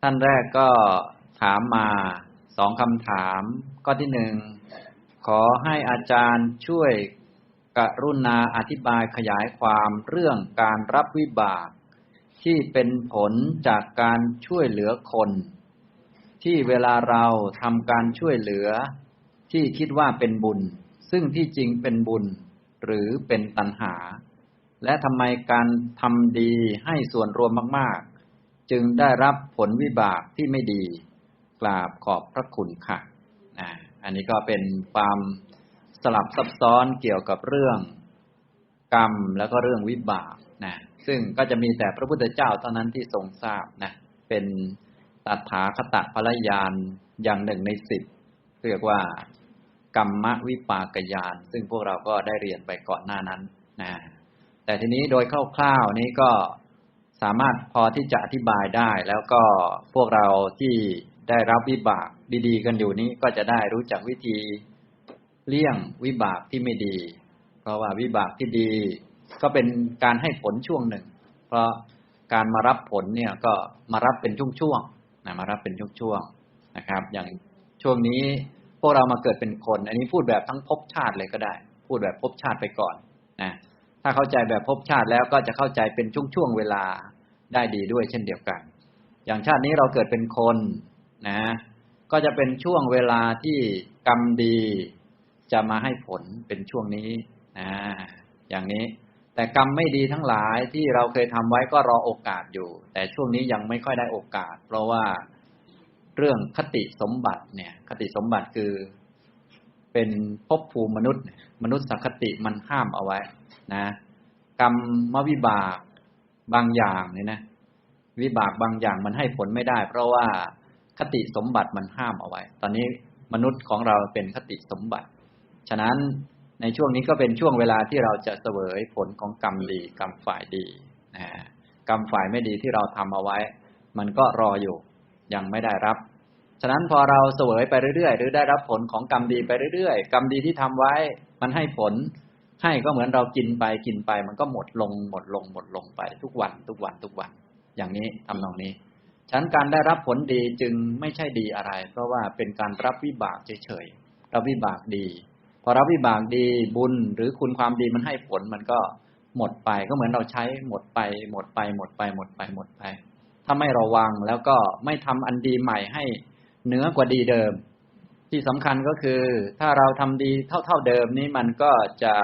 ท่านแรกก็ถามมา2คำถามข้อที่1ขอให้อาจารย์ช่วยกรุณาอธิบายขยายความเรื่องการรับวิบากที่เป็นผลจากการช่วยเหลือคนที่เวลาเราทำการช่วยเหลือที่คิดว่าเป็นบุญซึ่งที่จริงเป็นบุญหรือเป็นตัณหาและทำไมการทำดีให้ส่วนรวมมากๆจึงได้รับผลวิบากที่ไม่ดีกราบขอบพระคุณค่ะอันนี้ก็เป็นความสลับซับซ้อนเกี่ยวกับเรื่องกรรมแล้วก็เรื่องวิบากนะซึ่งก็จะมีแต่พระพุทธเจ้าเท่านั้นที่ทรงทราบนะเป็นตถาคตพลญาณอย่าง1 ใน 10เรียกว่ากรรมวิปากญาณซึ่งพวกเราก็ได้เรียนไปก่อนหน้านั้นนะแต่ทีนี้โดยคร่าวๆนี้ก็สามารถพอที่จะอธิบายได้แล้วก็พวกเราที่ได้รับวิบากดีๆกันอยู่นี้ก็จะได้รู้จักวิธีเลี่ยงวิบากที่ไม่ดีเพราะว่าวิบากที่ดีก็เป็นการให้ผลช่วงหนึ่งเพราะการมารับผลเนี่ยก็มารับเป็นช่วงๆนะมารับเป็นช่วงๆนะครับอย่างช่วงนี้พวกเรามาเกิดเป็นคนอันนี้พูดแบบทั้งภพชาติเลยก็ได้พูดแบบภพชาติไปก่อนนะถ้าเข้าใจแบบภพชาติแล้วก็จะเข้าใจเป็นช่วงๆเวลาได้ดีด้วยเช่นเดียวกันอย่างชาตินี้เราเกิดเป็นคนนะก็จะเป็นช่วงเวลาที่กรรมดีจะมาให้ผลเป็นช่วงนี้อย่างนี้แต่กรรมไม่ดีทั้งหลายที่เราเคยทำไว้ก็รอโอกาสอยู่แต่ช่วงนี้ยังไม่ค่อยได้โอกาสเพราะว่าเรื่องคติสมบัติเนี่ยคติสมบัติคือเป็นภพภูมิมนุษย์คติมันห้ามเอาไว้นะกรรมวิบากบางอย่างเนี่ยนะวิบากบางอย่างมันให้ผลไม่ได้เพราะว่าคติสมบัติมันห้ามเอาไว้ตอนนี้มนุษย์ของเราเป็นคติสมบัติฉะนั้นในช่วงนี้ก็เป็นช่วงเวลาที่เราจะเสวยผลของกรรมดีกรรมฝ่ายดีกรรมฝ่ายไม่ดีที่เราทำเอาไว้มันก็รออยู่ยังไม่ได้รับฉะนั้นพอเราเสวยไปเรื่อยๆหรือได้รับผลของกรรมดีไปเรื่อยๆกรรมดีที่ทำไว้มันให้ผลให้ก็เหมือนเรากินไปมันก็หมดลงไปทุกวันอย่างนี้ทำนองนี้ฉะนั้นการได้รับผลดีจึงไม่ใช่ดีอะไรเพราะว่าเป็นการรับวิบากเฉยๆรับวิบากดีพอรับวิบากดีบุญหรือคุณความดีมันให้ผลมันก็หมดไปก็เหมือนเราใช้หมดไปถ้าไม่ระวังแล้วก็ไม่ทำอันดีใหม่ให้เหนือกว่าดีเดิมที่สำคัญก็คือถ้าเราทำดีเท่าเดิมนี้มันก็จะ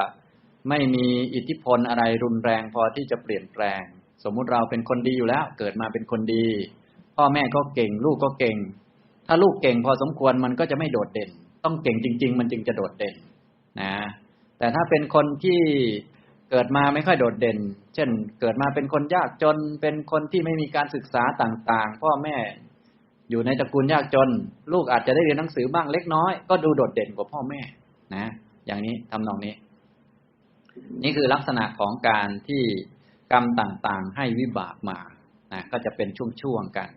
ไม่มีอิทธิพลอะไรรุนแรงพอที่จะเปลี่ยนแปลงสมมุติเราเป็นคนดีอยู่แล้วเกิดมาเป็นคนดีพ่อแม่ก็เก่งลูกก็เก่งถ้าลูกเก่งพอสมควรมันก็จะไม่โดดเด่นต้องเก่งจริงๆมันจึงจะโดดเด่นนะแต่ถ้าเป็นคนที่เกิดมาไม่ค่อยโดดเด่นเช่นเกิดมาเป็นคนยากจนเป็นคนที่ไม่มีการศึกษาต่างๆพ่อแม่อยู่ในตระกูลยากจนลูกอาจจะได้เรียนหนังสือบ้างเล็กน้อยก็ดูโดดเด่นกว่าพ่อแม่นะอย่างนี้ทำนองนี้นี่คือลักษณะของการที่กรรมต่างๆให้วิบากมานะก็จะเป็นช่วงๆกัน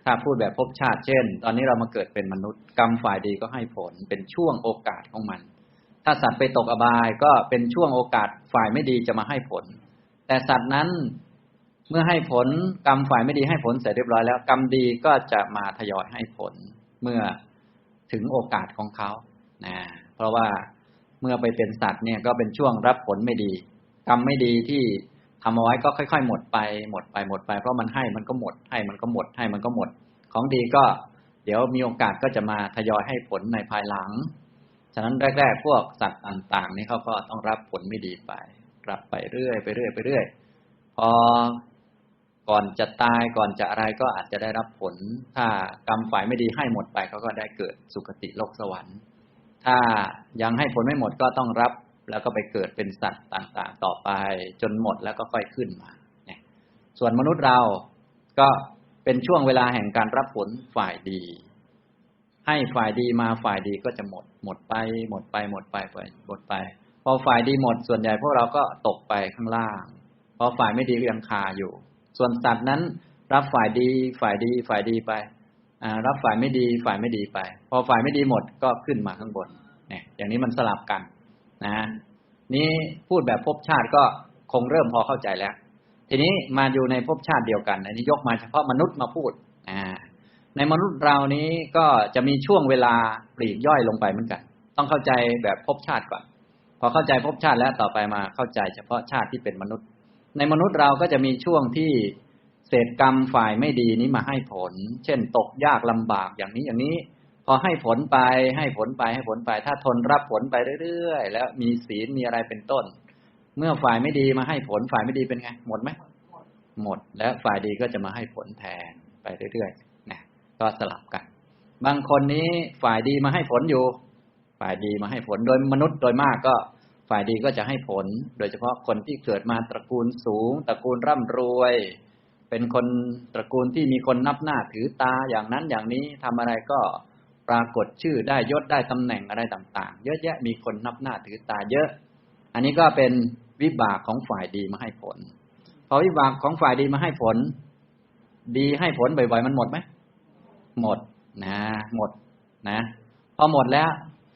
ถ้าพูดแบบภพชาติเช่นตอนนี้เรามาเกิดเป็นมนุษย์กรรมฝ่ายดีก็ให้ผลเป็นช่วงโอกาสของมันถ้าสัตว์ไปตกอบายก็เป็นช่วงโอกาสฝ่ายไม่ดีจะมาให้ผลแต่สัตว์นั้นเมื่อให้ผลกรรมฝ่ายไม่ดีให้ผลเสร็จเรียบร้อยแล้วกรรมดีก็จะมาทยอยให้ผลเมื่อถึงโอกาสของเขานะเพราะว่าเมื่อไปเป็นสัตว์เนี่ยก็เป็นช่วงรับผลไม่ดีกรรมไม่ดีที่ทำเอาไว้ก็ค่อยๆหมดไปเพราะมันให้มันก็หมดให้มันก็หมดของดีก็เดี๋ยวมีโอกาสก็จะมาทยอยให้ผลในภายหลังฉะนั้นแรกๆพวกสัตว์ต่างๆนี่เขาก็ต้องรับผลไม่ดีไปรับไปเรื่อยพอก่อนจะตายก่อนจะอะไรก็อาจจะได้รับผลถ้ากรรมฝ่ายไม่ดีให้หมดไปเขาก็ได้เกิดสุคติโลกสวรรค์ถ้ายังให้ผลไม่หมดก็ต้องรับแล้วก็ไปเกิดเป็นสัตว์ต่างๆต่อไปจนหมดแล้วก็ค่อยขึ้นมาส่วนมนุษย์เราก็เป็นช่วงเวลาแห่งการรับผลฝ่ายดีให้ฝ่ายดีมาฝ่ายดีก็จะหมดไปพอฝ่ายดีหมดส่วนใหญ่พวกเราก็ตกไปข้างล่างเพราะฝ่ายไม่ดีก็ยังคาอยู่ส่วนสัตว์นั้นรับฝ่ายดีไปรับฝ่ายไม่ดีไปพอฝ่ายไม่ดีหมดก็ขึ้นมาข้างบนเนี่ยอย่างนี้มันสลับกันนะนี่พูดแบบภพชาติก็คงเริ่มพอเข้าใจแล้วทีนี้มาอยู่ในภพชาติเดียวกันอันนี้ยกมาเฉพาะมนุษย์มาพูด ในมนุษย์เรานี้ก็จะมีช่วงเวลาปลีกย่อยลงไปเหมือนกันต้องเข้าใจแบบภพชาติก่อนพอเข้าใจภพชาติแล้วต่อไปมาเข้าใจเฉพาะชาติที่เป็นมนุษย์ในมนุษย์เราก็จะมีช่วงที่เศษกรรมฝ่ายไม่ดีนี้มาให้ผลเช่นตกยากลำบากอย่างนี้พอให้ผลไปถ้าทนรับผลไปเรื่อยๆแล้วมีศีลมีอะไรเป็นต้นเมื่อฝ่ายไม่ดีมาให้ผลฝ่ายไม่ดีเป็นไงหมดไหมหมดแล้วฝ่ายดีก็จะมาให้ผลแทนไปเรื่อยๆนะก็สลับกันบางคนนี้ฝ่ายดีมาให้ผลอยู่ฝ่ายดีมาให้ผลโดยมนุษย์โดยมากก็ฝ่ายดีก็จะให้ผลโดยเฉพาะคนที่เกิดมาตระกูลสูงตระกูลร่ำรวยเป็นคนตระกูลที่มีคนนับหน้าถือตาอย่างนั้นอย่างนี้ทำอะไรก็ปรากฏชื่อได้ยศได้ตำแหน่งอะไรต่างๆเยอะแยะมีคนนับหน้าถือตาเยอะอันนี้ก็เป็นวิบากของฝ่ายดีมาให้ผลพอวิบากของฝ่ายดีมาให้ผลดีให้ผลบ่อยๆมันหมดไหมหมดนะหมดนะพอหมดแล้ว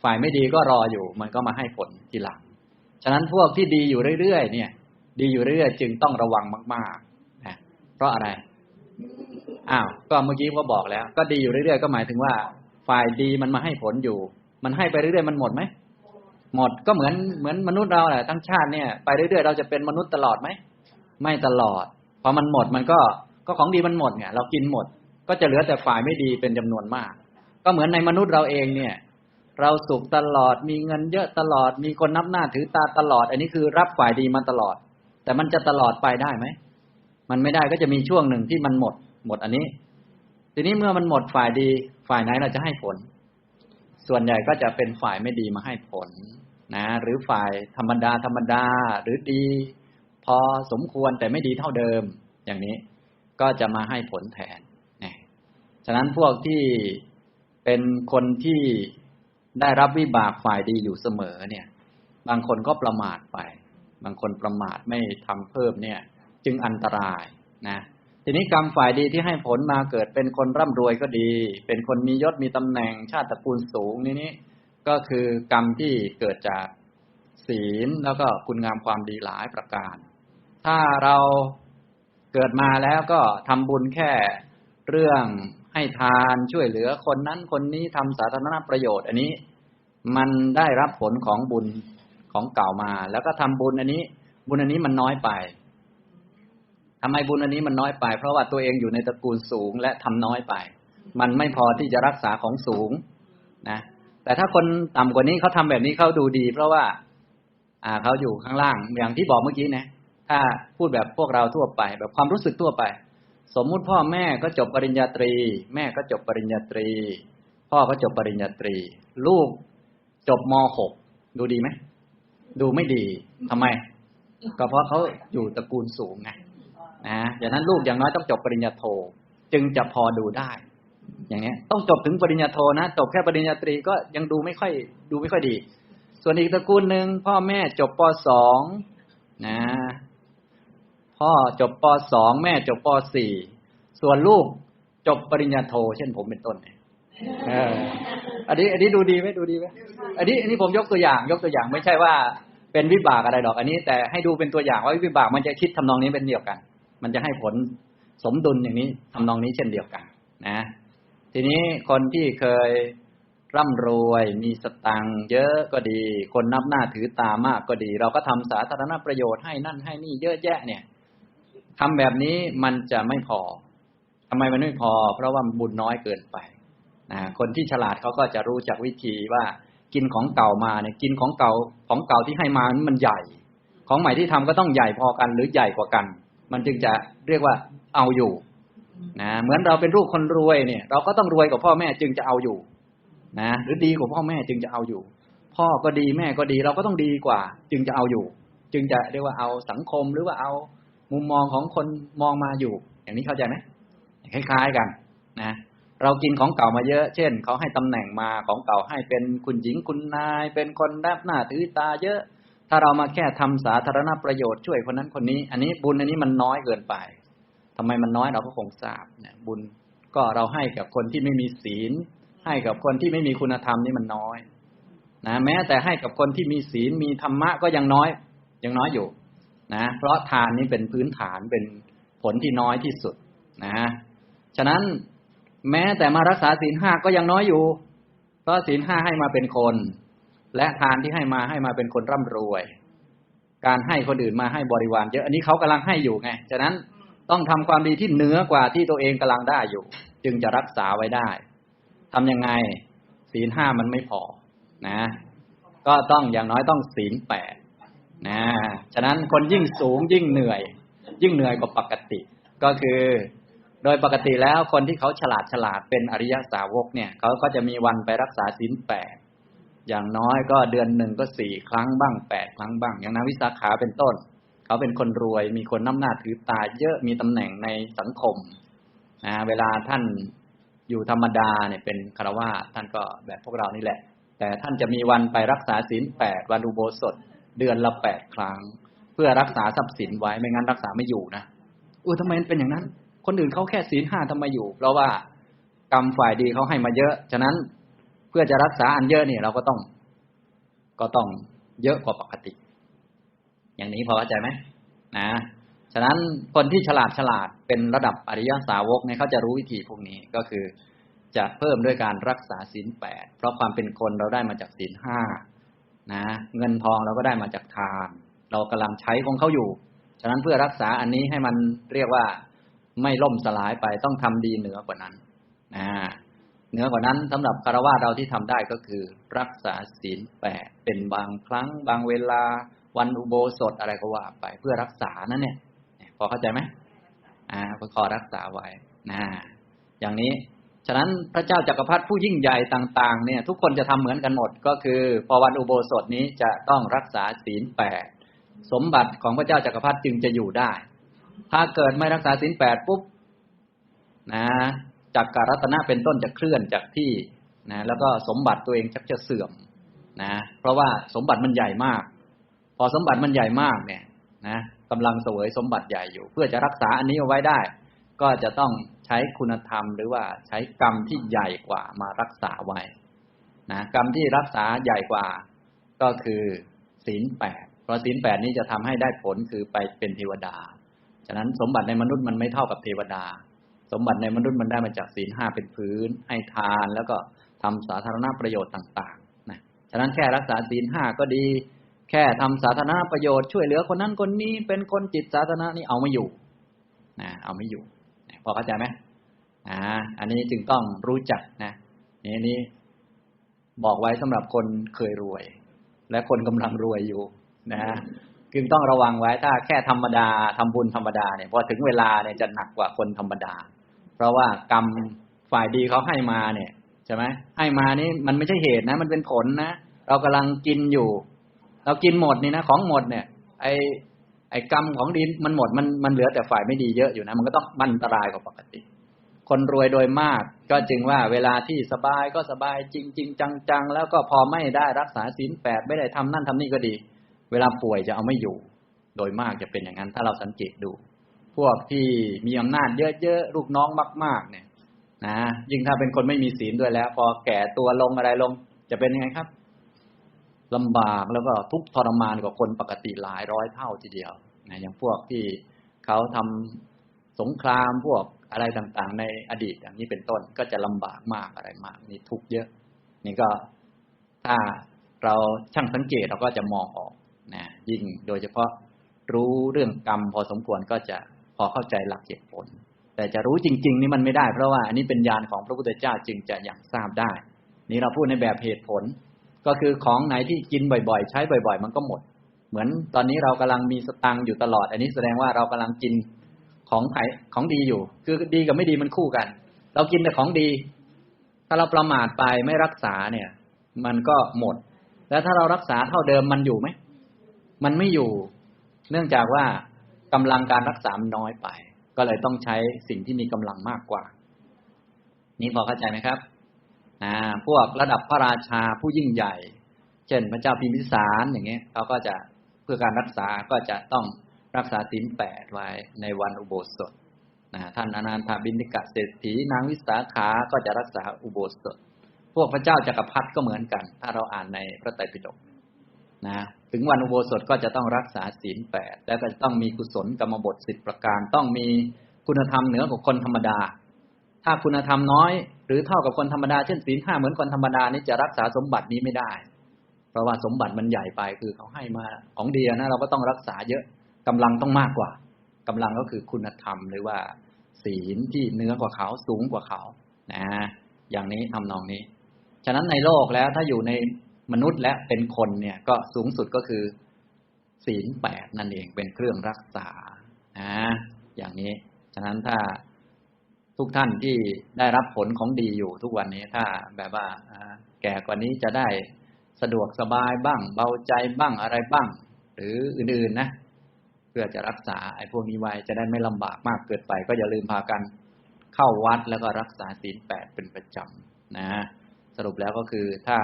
ฝ่ายไม่ดีก็รออยู่มันก็มาให้ผลทีหลังฉะนั้นพวกที่ดีอยู่เรื่อยๆเนี่ยดีอยู่เรื่อยๆจึงต้องระวังมากๆนะเพราะอะไรก็เมื่อกี้ก็บอกแล้วก็ดีอยู่เรื่อยๆก็หมายถึงว่าฝ่ายดีมันมาให้ผลอยู่มันให้ไปเรื่อยๆมันหมดไหมหมดก็เหมือนมนุษย์เราแหละทั้งชาติเนี่ยไปเรื่อยๆเราจะเป็นมนุษย์ตลอดไหมไม่ตลอดพอมันหมดมันก็ของดีมันหมดไงเรากินหมดก็จะเหลือแต่ฝ่ายไม่ดีเป็นจำนวนมากก็เหมือนในมนุษย์เราเองเนี่ยเราสุขตลอดมีเงินเยอะตลอดมีคนนับหน้าถือตาตลอดอันนี้คือรับฝ่ายดีมาตลอดแต่มันจะตลอดไปได้ไหมมันไม่ได้ก็จะมีช่วงหนึ่งที่มันหมดอันนี้ทีนี้เมื่อมันหมดฝ่ายดีฝ่ายไหนเราจะให้ผลส่วนใหญ่ก็จะเป็นฝ่ายไม่ดีมาให้ผลนะหรือฝ่ายธรรมดาหรือดีพอสมควรแต่ไม่ดีเท่าเดิมอย่างนี้ก็จะมาให้ผลแทนฉะนั้นพวกที่เป็นคนที่ได้รับวิบากฝ่ายดีอยู่เสมอเนี่ยบางคนก็ประมาทไปบางคนประมาทไม่ทำเพิ่มเนี่ยจึงอันตรายนะทีนี้กรรมฝ่ายดีที่ให้ผลมาเกิดเป็นคนร่ำรวยก็ดีเป็นคนมียศมีตำแหน่งชาติตระกูลสูงนี่ก็คือกรรมที่เกิดจากศีลแล้วก็คุณงามความดีหลายประการถ้าเราเกิดมาแล้วก็ทำบุญแค่เรื่องให้ทานช่วยเหลือคนนั้นคนนี้ทำสาธารณประโยชน์อันนี้มันได้รับผลของบุญของเก่ามาแล้วก็ทำบุญอันนี้มันน้อยไปทำไมบุญอันนี้มันน้อยไปเพราะว่าตัวเองอยู่ในตระกูลสูงและทำน้อยไปมันไม่พอที่จะรักษาของสูงนะแต่ถ้าคนต่ำกว่านี้เขาทำแบบนี้เขาดูดีเพราะว่าเขาอยู่ข้างล่างอย่างที่บอกเมื่อกี้นะถ้าพูดแบบพวกเราทั่วไปแบบความรู้สึกทั่วไปสมมุติพ่อแม่ก็จบปริญญาตรีแม่ก็จบปริญญาตรีพ่อก็จบปริญญาตรีลูกจบม.6 ดูดีไหมดูไม่ดีทำไมก็เพราะเขาอยู่ตระกูลสูงไงนะอย่างนั้นลูกอย่างน้อยต้องจบปริญญาโทจึงจะพอดูได้อย่างนี้ต้องจบถึงปริญญาโทนะจบแค่ปริญญาตรีก็ยังดูไม่ค่อยดีส่วนอีกตระกูลนึงพ่อแม่จบป.2 นะพ่อจบป.2 แม่จบป.4 ส่วนลูกจบปริญญาโทเช่นผมเป็นต้นอันนี้ดูดีไหมอันนี้ผมยกตัวอย่างไม่ใช่ว่าเป็นวิบากอะไรหรอกอันนี้แต่ให้ดูเป็นตัวอย่างว่าวิบากมันจะคิดทำนองนี้เป็นเดียวกันมันจะให้ผลสมดุลอย่างนี้ทำนองนี้เช่นเดียวกันนะทีนี้คนที่เคยร่ำรวยมีสตังค์เยอะก็ดีคนนับหน้าถือตามากก็ดีเราก็ทำสาธารณประโยชน์ให้นั่นให้นี่เยอะแยะเนี่ยทำแบบนี้มันจะไม่พอทำไมมันไม่พอเพราะว่าบุญน้อยเกินไปคนที่ฉลาดเขาก็จะรู้จักวิธีว่ากินของเก่ามาเนี่ยกินของเก่าที่ให้มามันใหญ่ของใหม่ที่ทำก็ต้องใหญ่พอกันหรือใหญ่กว่ากันมันจึงจะเรียกว่าเอาอยู่นะเหมือนเราเป็นลูกคนรวยเนี่ยเราก็ต้องรวยกว่าพ่อแม่จึงจะเอาอยู่นะหรือดีกว่าพ่อแม่จึงจะเอาอยู่พ่อก็ดีแม่ก็ดีเราก็ต้องดีกว่าจึงจะเอาอยู่จึงจะเรียกว่าเอาสังคมหรือว่าเอามุมมองของคนมองมาอยู่อย่างนี้เข้าใจไหมคล้ายๆกันนะเรากินของเก่ามาเยอะเช่นเขาให้ตำแหน่งมาของเก่าให้เป็นคุณหญิงคุณนายเป็นคนนับหน้าถือตาเยอะถ้าเรามาแค่ทำสาธารณประโยชน์ช่วยคนนั้นคนนี้อันนี้บุญอันนี้มันน้อยเกินไปทำไมมันน้อยเราก็คงทราบเนี่ยบุญก็เราให้กับคนที่ไม่มีศีลให้กับคนที่ไม่มีคุณธรรมนี่มันน้อยนะแม้แต่ให้กับคนที่มีศีลมีธรรมะก็ยังน้อยอยู่นะเพราะทานนี้เป็นพื้นฐานเป็นผลที่น้อยที่สุดนะฉะนั้น แม้แต่มารักษาศีลห้าก็ยังน้อยอยู่เพราะศีลห้าให้มาเป็นคนและทานที่ให้มาเป็นคนร่ำรวยการให้คนอื่นมาให้บริวารเยอะอันนี้เขากำลังให้อยู่ไงฉะนั้นต้องทำความดีที่เหนือกว่าที่ตัวเองกำลังได้อยู่จึงจะรักษาไว้ได้ทำยังไงศีลห้ามันไม่พอนะก็ต้องอย่างน้อยต้องศีลแปดนะฉะนั้นคนยิ่งสูงยิ่งเหนื่อยกว่าปกติก็คือโดยปกติแล้วคนที่เขาฉลาดเป็นอริยสาวกเนี่ยเขาก็จะมีวันไปรักษาศีลแปดอย่างน้อยก็เดือนหนึ่งก็4 ครั้งบ้าง8 ครั้งบ้างอย่างนางวิสาขาเป็นต้นเขาเป็นคนรวยมีคนนับหน้าถือตาเยอะมีตำแหน่งในสังคมเวลาท่านอยู่ธรรมดาเนี่ยเป็นฆราวาสท่านก็แบบพวกเรานี่แหละแต่ท่านจะมีวันไปรักษาศีล8วันอุโบสถเดือนละ8 ครั้งเพื่อรักษาทรัพย์สินไว้ไม่งั้นรักษาไม่อยู่นะทำไมมันเป็นอย่างนั้นคนอื่นเขาแค่ศีล5ทำไมอยู่เพราะว่ากรรมฝ่ายดีเขาให้มาเยอะฉะนั้นเพื่อจะรักษาอันเยอะนี่เราก็ต้องเยอะกว่าปกติอย่างนี้พอเข้าใจไหมนะฉะนั้นคนที่ฉลาดเป็นระดับอริยสาวกเนี่ยเขาจะรู้วิธีพวกนี้ก็คือจะเพิ่มด้วยการรักษาศีล8เพราะความเป็นคนเราได้มาจากศีล5นะเงินทองเราก็ได้มาจากทานเรากำลังใช้ของเขาอยู่ฉะนั้นเพื่อรักษาอันนี้ให้มันเรียกว่าไม่ล่มสลายไปต้องทำดีเหนือกว่านั้นเหนือกว่านั้นสำหรับฆราวาสเราที่ทำได้ก็คือรักษาศีล8เป็นบางครั้งบางเวลาวันอุโบสถอะไรก็ว่าไปเพื่อรักษานั่นเนี่ยพอเข้าใจไหมขอรักษาไว้อย่างนี้ฉะนั้นพระเจ้าจักรพรรดิผู้ยิ่งใหญ่ต่างๆเนี่ยทุกคนจะทำเหมือนกันหมดก็คือพอวันอุโบสถนี้จะต้องรักษาศีล8สมบัติของพระเจ้าจักรพรรดิจึงจะอยู่ได้ถ้าเกิดไม่รักษาศีล8ปุ๊บจักรรัตนะเป็นต้นจะเคลื่อนจากที่แล้วก็สมบัติตัวเองชักจะเสื่อมเพราะว่าสมบัติมันใหญ่มากพอสมบัติมันใหญ่มากเนี่ยกำลังเสวยสมบัติใหญ่อยู่เพื่อจะรักษาอันนี้เอาไว้ได้ก็จะต้องใช้คุณธรรมหรือว่าใช้กรรมที่ใหญ่กว่ามารักษาไว้กรรมที่รักษาใหญ่กว่าก็คือศีล8เพราะศีล8นี้จะทำให้ได้ผลคือไปเป็นเทวดาฉะนั้นสมบัติในมนุษย์มันไม่เท่ากับเทวดาสมบัติในมนุษย์มันได้มาจากศีล5เป็นพื้นให้ทานแล้วก็ทำสาธารณประโยชน์ต่างๆฉะนั้นแค่รักษาศีล5ก็ดีแค่ทำสาธารณประโยชน์ช่วยเหลือคนนั้นคนนี้เป็นคนจิตสาธารณะนี่เอาไม่อยู่เอาไม่อยู่พอเข้าใจไหมอันนี้จึงต้องรู้จักนี่บอกไว้สำหรับคนเคยรวยและคนกำลังรวยอยู่จึงต้องระวังไว้ถ้าแค่ธรรมดาทำบุญธรรมดาเนี่ยพอถึงเวลาเนี่ยจะหนักกว่าคนธรรมดาเพราะว่ากรรมฝ่ายดีเขาให้มาเนี่ยใช่ไหมให้มานี่มันไม่ใช่เหตุนะมันเป็นผลนะเรากำลังกินอยู่เรากินหมดนี่นะของหมดเนี่ยไอ้กรรมของดีมันหมดมันเหลือแต่ฝ่ายไม่ดีเยอะอยู่นะมันก็ต้องอันตรายกว่าปกติคนรวยโดยมากก็จึงว่าเวลาที่สบายก็สบายจริงๆจังๆแล้วก็พอไม่ได้รักษาศีล8ไม่ได้ทำนั่นทำนี่ก็ดีเวลาป่วยจะเอาไม่อยู่โดยมากจะเป็นอย่างนั้นถ้าเราสังเกตดูพวกที่มีอำนาจเยอะๆลูกน้องมากๆเนี่ยยิ่งถ้าเป็นคนไม่มีศีลด้วยแล้วพอแก่ตัวลงอะไรลงจะเป็นยังไงครับลำบากแล้วก็ทุกข์ทรมานกว่าคนปกติหลายร้อยเท่าทีเดียวอย่างพวกที่เขาทำสงครามพวกอะไรต่างๆในอดีตอย่างนี้เป็นต้นก็จะลำบากมากอะไรมากนี่ทุกข์เยอะนี่ก็ถ้าเราช่างสังเกตเราก็จะมองออกยิ่งโดยเฉพาะรู้เรื่องกรรมพอสมควรก็จะพอเข้าใจหลักเหตุผลแต่จะรู้จริงๆนี่มันไม่ได้เพราะว่าอันนี้เป็นญาณของพระพุทธเจ้าจึงจะอย่างทราบได้นี่เราพูดในแบบเหตุผลก็คือของไหนที่กินบ่อยๆใช้บ่อยๆมันก็หมดเหมือนตอนนี้เรากำลังมีสตังค์อยู่ตลอดอันนี้แสดงว่าเรากำลังกินของดีอยู่คือดีกับไม่ดีมันคู่กันเรากินแต่ของดีถ้าเราประมาทไปไม่รักษาเนี่ยมันก็หมดแล้วถ้าเรารักษาเท่าเดิมมันอยู่ไหมมันไม่อยู่เนื่องจากว่ากำลังการรักษามันน้อยไปก็เลยต้องใช้สิ่งที่มีกำลังมากกว่านี่พอเข้าใจไหมครับพวกระดับพระราชาผู้ยิ่งใหญ่เช่นพระเจ้าพิมพิสารอย่างเงี้ยเขาก็จะเพื่อการรักษาก็จะต้องรักษาศีล8ไว้ในวันอุโบสถท่านอนันทบิณฑิกเศรษฐีนางวิสาขาก็จะรักษาอุโบสถพวกพระเจ้าจักรพรรดิก็เหมือนกันถ้าเราอ่านในพระไตรปิฎกถึงวันอุโบสถก็จะต้องรักษาศีล8แล้วก็จะต้องมีกุศลกรรมบท10ประการต้องมีคุณธรรมเหนือกว่าคนธรรมดา ถ้าคุณธรรมน้อยหรือเท่ากับคนธรรมดาเช่นศีล 5เหมือนคนธรรมดานี่จะรักษาสมบัตินี้ไม่ได้เพราะว่าสมบัติมันใหญ่ไปคือเขาให้มาของดีนะเราก็ต้องรักษาเยอะกำลังต้องมากกว่ากำลังก็คือคุณธรรมหรือว่าศีลที่เหนือกว่าเขาสูงกว่าเขานะอย่างนี้ทำนองนี้ฉะนั้นในโลกแล้วถ้าอยู่ในมนุษย์และเป็นคนเนี่ยก็สูงสุดก็คือศีล 8นั่นเองเป็นเครื่องรักษาอย่างนี้ฉะนั้นถ้าทุกท่านที่ได้รับผลของดีอยู่ทุกวันนี้ถ้าแบบว่าแก่กว่านี้จะได้สะดวกสบายบ้างเบาใจบ้างอะไรบ้างหรืออื่นๆนะเพื่อจะรักษาไอ้พวกนี้ไว้จะได้ไม่ลำบากมากเกินไปก็อย่าลืมพากันเข้าวัดแล้วก็รักษาศีล 8เป็นประจำนะสรุปแล้วก็คือถ้า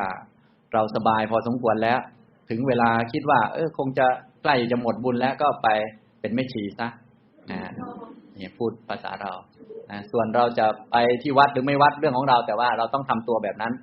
เราสบายพอสมควรแล้วถึงเวลาคิดว่าคงจะใกล้จะหมดบุญแล้วก็ไปเป็นแม่ชีซะนี่พูดภาษาเราส่วนเราจะไปที่วัดหรือไม่วัดเรื่องของเราแต่ว่าเราต้องทำตัวแบบนั้น